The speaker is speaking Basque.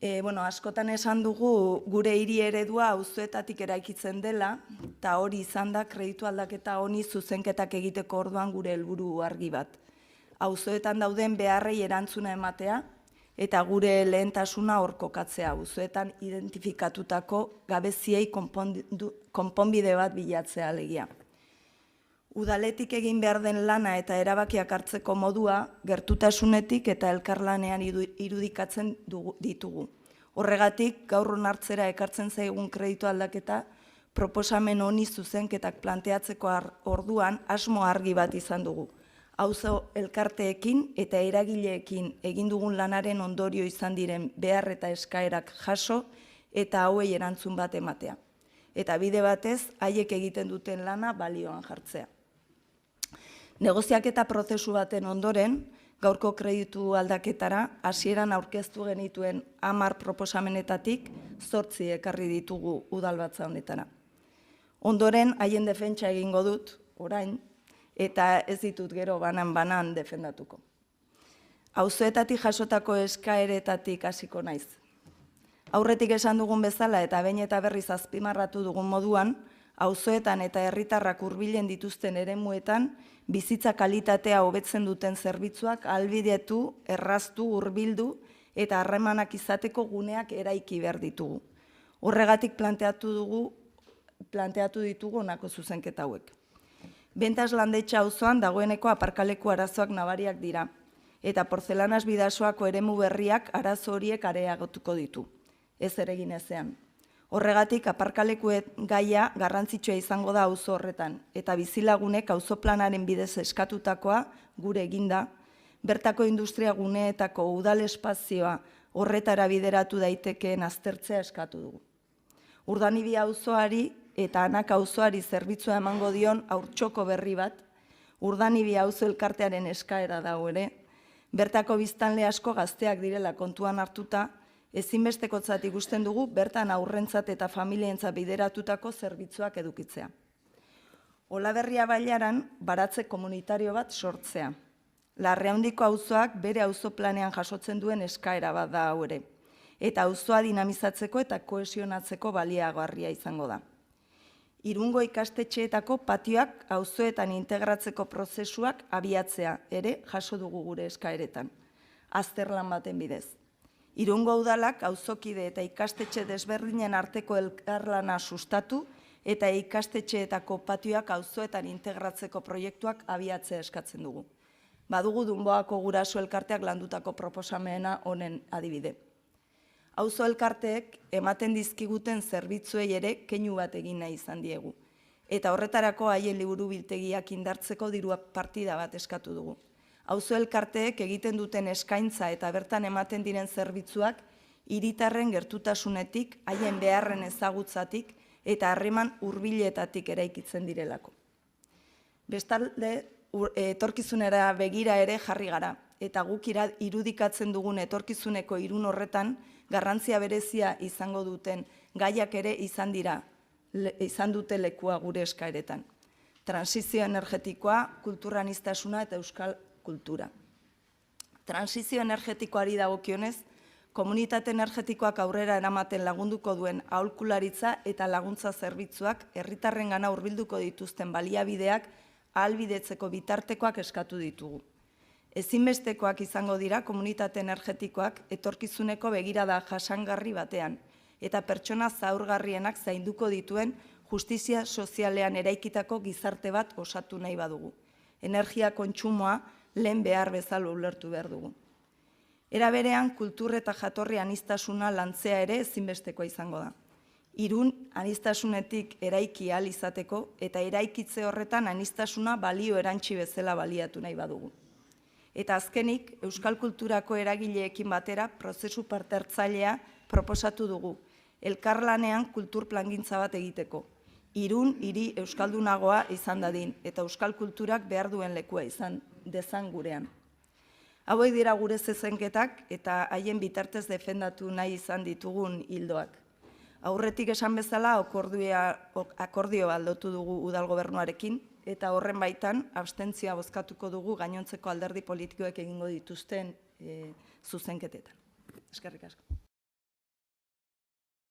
Askotan esan dugu gure hiri eredua auzoetatik eraikitzen dela, eta hori izan da kreditu aldaketa honi zuzenketak egiteko orduan gure helburu argi bat. Auzoetan dauden beharrei erantzuna ematea, eta gure lehentasuna hor kokatzea, auzoetan identifikatutako gabeziei konponbide bat bilatzea alegia. Udaletik egin behar den lana eta erabakiak hartzeko modua gertutasunetik eta elkarlanean irudikatzen ditugu. Horregatik, gaur onartzera ekartzen zaigun kreditu aldaketa, proposamen honi zuzenketak planteatzeko orduan asmo argi bat izan dugu. Auzo elkarteekin eta eragileekin egin dugun lanaren ondorio izan diren behar eta eskaerak jaso eta hauei erantzun bat ematea. Eta bide batez, haiek egiten duten lana balioan jartzea. Negoziaketa prozesu baten ondoren, gaurko kreditu aldaketara, hasieran aurkeztu genituen 10 proposamenetatik 8 ekarri ditugu udalbatza honetara. Ondoren, haien defentsa egingo dut, orain, eta ez ditut gero banan defendatuko. Auzoetatik jasotako eskaeretatik hasiko naiz. Aurretik esan dugun bezala eta behin eta berriz azpimarratu dugun moduan, auzoetan eta herritarrak hurbilen dituzten eremuetan bizitza kalitatea hobetzen duten zerbitzuak ahalbidetu, erraztu, hurbildu eta harremanak izateko guneak eraiki behar ditugu. Horregatik planteatu ditugu honako zuzenketa hauek. Bentas Landetxa auzoan dagoeneko aparkaleku arazoak nabariak dira eta Porzelanaz Bidasoako eremu berriak arazo horiek areagotuko ditu. Ez ere egin ezean. Horregatik, aparkalekuen gaia garrantzitsua izango da auzo horretan, eta bizilagunek auzoplanaren bidez eskatutakoa gure eginda, bertako industria guneetako udal espazioa horretara bideratu daitekeen aztertzea eskatu dugu. Urdanibia auzoari eta Anaka auzoari zerbitzua emango dion haurtxoko berri bat, Urdanibia auzo elkartearen eskaera dago ere, bertako biztanle asko gazteak direla kontuan hartuta, ezinbestekotzat ikusten dugu bertan aurrentzat eta familientzat bideratutako zerbitzuak edukitzea. Olaberria Bailaran baratze komunitario bat sortzea. Larreaundiko auzoak bere auzoplanean jasotzen duen eskaera bat da hau ere, eta auzoa dinamizatzeko eta kohesionatzeko baliagarria izango da. Irungo ikastetxeetako patioak auzoetan integratzeko prozesuak abiatzea ere jaso dugu gure eskaeretan, azterlan baten bidez. Irungo udalak auzokide eta ikastetxe desberdinen arteko elkarlana sustatu eta ikastetxeetako patioak auzoetan integratzeko proiektuak abiatzea eskatzen dugu. Badugu Dunboako guraso elkarteak landutako proposamena honen adibide. Auzo elkarteek ematen dizkiguten zerbitzuei ere keinu bat egin nahi izan diegu. Eta horretarako haien liburu biltegiak indartzeko diru partida bat eskatu dugu. Auzo elkarteek egiten duten eskaintza eta bertan ematen diren zerbitzuak hiritarren gertutasunetik, haien beharren ezagutzatik eta harreman hurbiletatik eraikitzen direlako. Bestalde, etorkizunera begira ere jarri gara, eta guk irudikatzen dugun etorkizuneko irun horretan garrantzia berezia izango duten gaiak ere izan dute lekua gure eskaeretan. Transizio energetikoa, kulturaniztasuna eta euskal kultura. Transizio energetikoari dagokionez, komunitate energetikoak aurrera eramaten lagunduko duen aholkularitza eta laguntza zerbitzuak herritarrengana hurbilduko dituzten baliabideak ahalbidetzeko bitartekoak eskatu ditugu. Ezinbestekoak izango dira komunitate energetikoak etorkizuneko begirada jasangarri batean eta pertsona zaurgarrienak zainduko dituen justizia sozialean eraikitako gizarte bat osatu nahi badugu. Energia kontsumoa lehen behar bezala ulertu behar dugu. Era berean, kultur eta jatorri aniztasuna lantzea ere ezinbestekoa izango da. Irun aniztasunetik eraiki ahal izateko eta eraikitze horretan aniztasuna balio erantsi bezala baliatu nahi badugu. Eta azkenik, euskal kulturako eragileekin batera prozesu parte-hartzailea proposatu dugu, elkarlanean kultur plangintza bat egiteko. Irun hiri euskaldunagoa izan dadin eta euskal kulturak behar duen lekua izan dezan gurean. Hauek dira gure zezenketak eta haien bitartez defendatu nahi izan ditugun hildoak. Aurretik esan bezala akordio aldotu dugu udal gobernuarekin eta horren baitan abstentzioa bozkatuko dugu gainontzeko alderdi politikoek egingo dituzten zuzenketetan. Eskerrik asko.